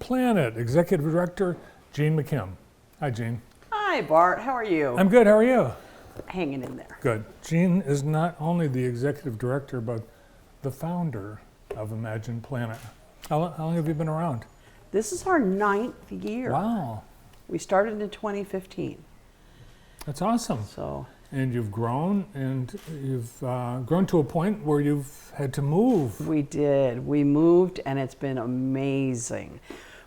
Planet, Executive Director Jean McKim. Hi, Jean. Hi, Bart. How are you? I'm good. How are you? Hanging in there. Good. Jean is not only the Executive Director, but the founder of Imagine Planet. How long have you been around? This is our 9th year. Wow. We started in 2015. That's awesome. So. And you've grown, and you've grown to a point where you've had to move. We did. We moved, and it's been amazing.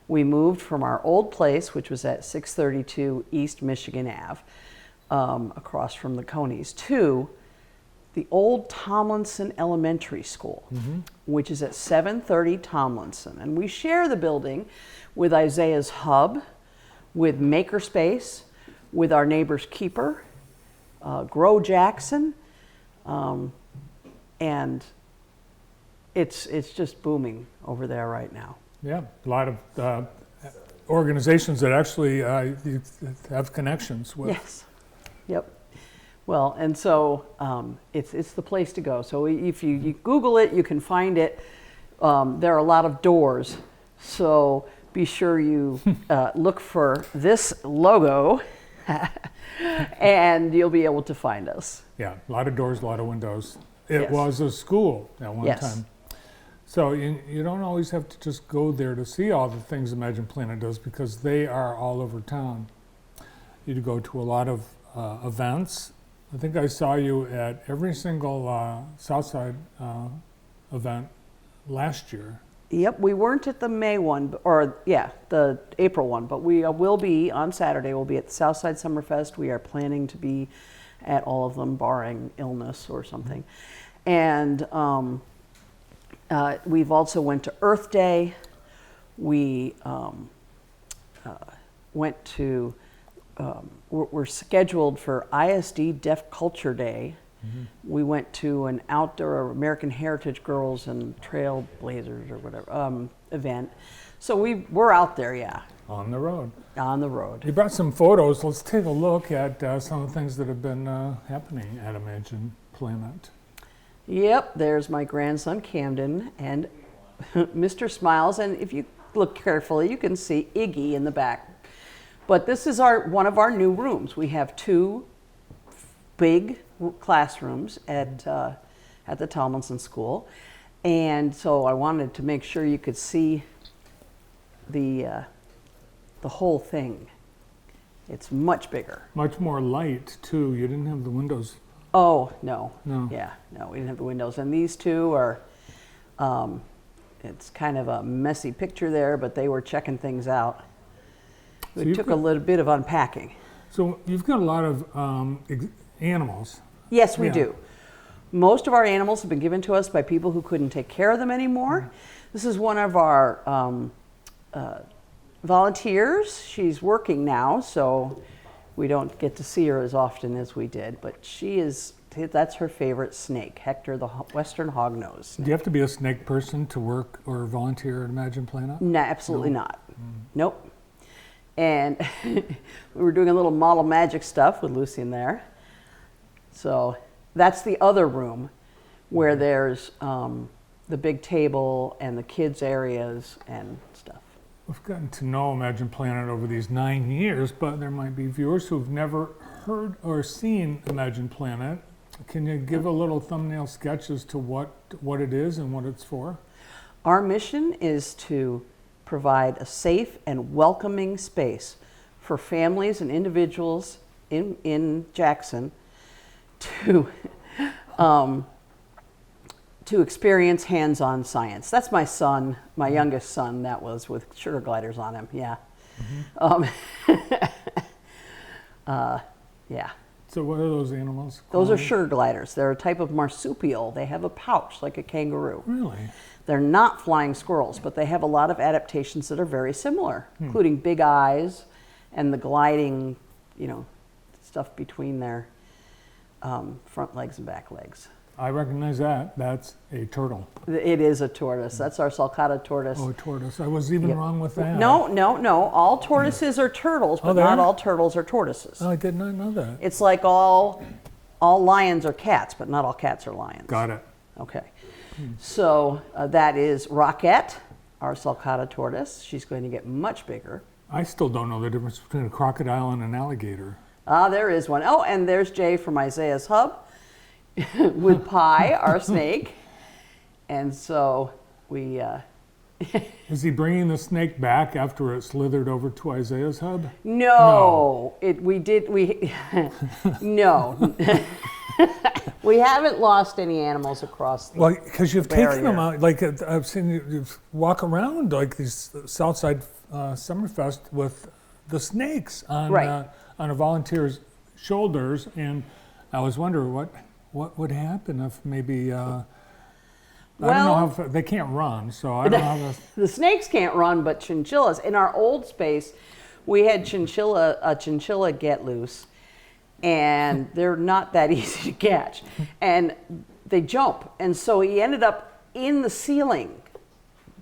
We moved from our old place, which was at 632 East Michigan Ave, across from the Conies, to the old Tomlinson Elementary School, which is at 730 Tomlinson. And we share the building with Isaiah's Hub, with Makerspace, with our neighbor's Keeper, Grow Jackson, and it's just booming over there right now. Yeah, a lot of organizations that actually you have connections with. Yes. Yep. Well, and so it's the place to go. So if you Google it, you can find it. There are a lot of doors, so be sure you look for this logo, and you'll be able to find us. Yeah, a lot of doors, a lot of windows. It Yes. was a school at one Yes. time. So you don't always have to just go there to see all the things Imagine Planet does, because they are all over town. You go to a lot of events. I think I saw you at every single Southside event last year. Yep, we weren't at the May one, the April one, but we will be on Saturday. We'll be at the Southside Summerfest. We are planning to be at all of them, barring illness or something. And we've also went to Earth Day. We went to, we're scheduled for ISD Deaf Culture Day. We went to an outdoor American Heritage Girls and Trailblazers or whatever event. So we're out there, yeah. On the road. On the road. You brought some photos. Let's take a look at some of the things that have been happening at Imagine Planet. Yep, there's my grandson Camden and Mr. Smiles, and if you look carefully, you can see Iggy in the back. But this is one of our new rooms. We have 2 big classrooms at the Tomlinson School, and so I wanted to make sure you could see the whole thing. It's much bigger. Much more light too. You didn't have the windows. Oh no. No. Yeah, no, we didn't have the windows, and these 2 are. It's kind of a messy picture there, but they were checking things out. It took a little bit of unpacking. So you've got a lot of animals. Yes, we do. Most of our animals have been given to us by people who couldn't take care of them anymore. This is one of our volunteers. She's working now, so we don't get to see her as often as we did, but that's her favorite snake, Hector the Western Hognose snake. Do you have to be a snake person to work or volunteer at Imagine Planet? No, absolutely not. Nope. And we were doing a little model magic stuff with Lucy in there. So that's the other room where there's the big table and the kids' areas and stuff. We've gotten to know Imagine Planet over these 9 years, but there might be viewers who've never heard or seen Imagine Planet. Can you give a little thumbnail sketch as to what it is and what it's for? Our mission is to provide a safe and welcoming space for families and individuals in Jackson to experience hands-on science. That's my son, my youngest son, that was with sugar gliders on him, yeah. Yeah. So what are those animals Those are called? sugar gliders. They're a type of marsupial. They have a pouch like a kangaroo. Really? They're not flying squirrels, but they have a lot of adaptations that are very similar, including big eyes and the gliding, stuff between their front legs and back legs. I recognize that. That's a turtle. It is a tortoise. That's our sulcata tortoise. Oh, a tortoise. I was even wrong with that. No. All tortoises are turtles, but they not are? all turtles are tortoises. Oh, I did not know that. It's like all lions are cats, but not all cats are lions. Got it. Okay. So that is Rockette, our sulcata tortoise. She's going to get much bigger. I still don't know the difference between a crocodile and an alligator. Ah, there is one. Oh, and there's Jay from Isaiah's Hub with Pi, our snake. And so we... Is he bringing the snake back after it slithered over to Isaiah's hub? No. No. We haven't lost any animals across the Well, because you've taken them barrier. out, like I've seen you walk around like these Southside Summerfest with the snakes on Right. On a volunteer's shoulders, and I was wondering what would happen if maybe I don't know how they can't run, so I don't know how The snakes can't run, but chinchillas. In our old space, we had a chinchilla get loose, and they're not that easy to catch. And they jump, and so he ended up in the ceiling,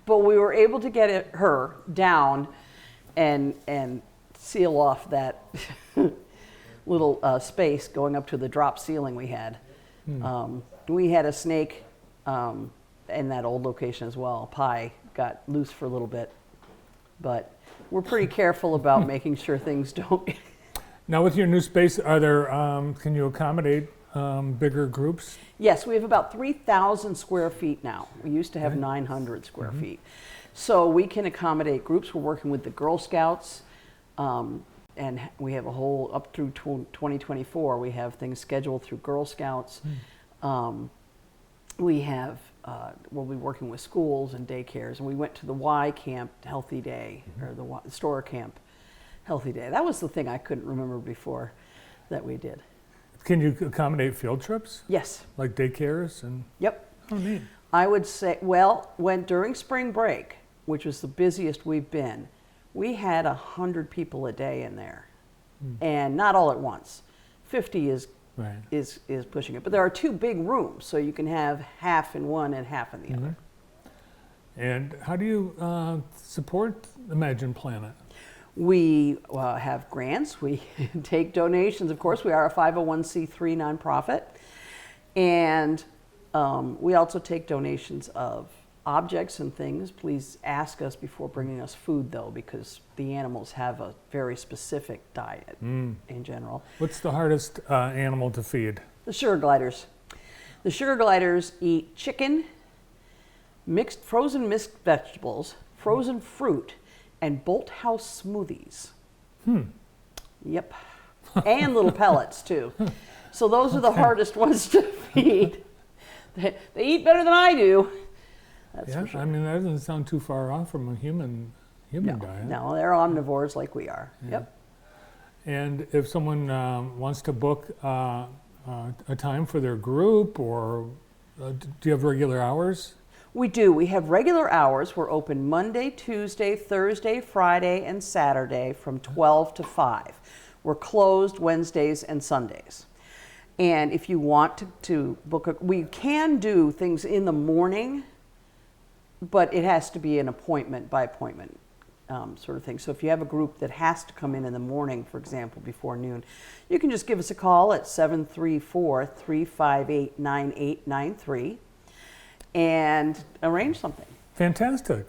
but we were able to get her down and seal off that little space going up to the drop ceiling we had. We had a snake in that old location as well. Pi got loose for a little bit, but we're pretty careful about making sure things don't. Now, with your new space, are there? Can you accommodate bigger groups? Yes, we have about 3,000 square feet now. We used to have Okay. 900 square feet. So we can accommodate groups. We're working with the Girl Scouts, and we have a whole, up through 2024, we have things scheduled through Girl Scouts. We have, we'll be working with schools and daycares, and we went to the Y Camp Healthy Day, or the Store Camp Healthy Day. That was the thing I couldn't remember before that we did. Can you accommodate field trips, Yes. like daycares and? Yep. Oh, neat. I would say, well, when during spring break, which was the busiest we've been, we had 100 people a day in there, and not all at once. 50 Right. is pushing it, but there are two big rooms, so you can have half in one and half in the other. And how do you support Imagine Planet? We have grants. We take donations. Of course, we are a 501c3 nonprofit, and we also take donations of objects and things. Please ask us before bringing us food, though, because the animals have a very specific diet in general. What's the hardest animal to feed? The sugar gliders. The sugar gliders eat chicken, frozen mixed vegetables, frozen fruit, and Bolt House smoothies. Yep. And little pellets, too. So those are the hardest ones to feed. They eat better than I do. That's Yeah, for sure. I mean, that doesn't sound too far off from a human diet. No, they're omnivores like we are. Yeah. Yep. And if someone wants to book a time for their group, or do you have regular hours? We do. We have regular hours. We're open Monday, Tuesday, Thursday, Friday, and Saturday from 12 to 5. We're closed Wednesdays and Sundays. And if you want to book we can do things in the morning, but it has to be an appointment by appointment sort of thing. So if you have a group that has to come in the morning, for example, before noon, you can just give us a call at 734-358-9893 and arrange something. Fantastic.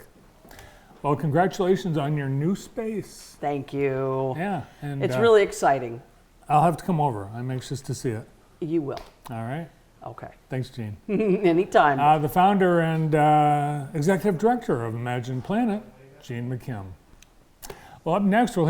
Well, congratulations on your new space. Thank you. Yeah, and It's really exciting. I'll have to come over. I'm anxious to see it. You will. All right. Okay. Thanks, Gene. Anytime. The founder and executive director of Imagine Planet, Gene McKim. Well, up next, we'll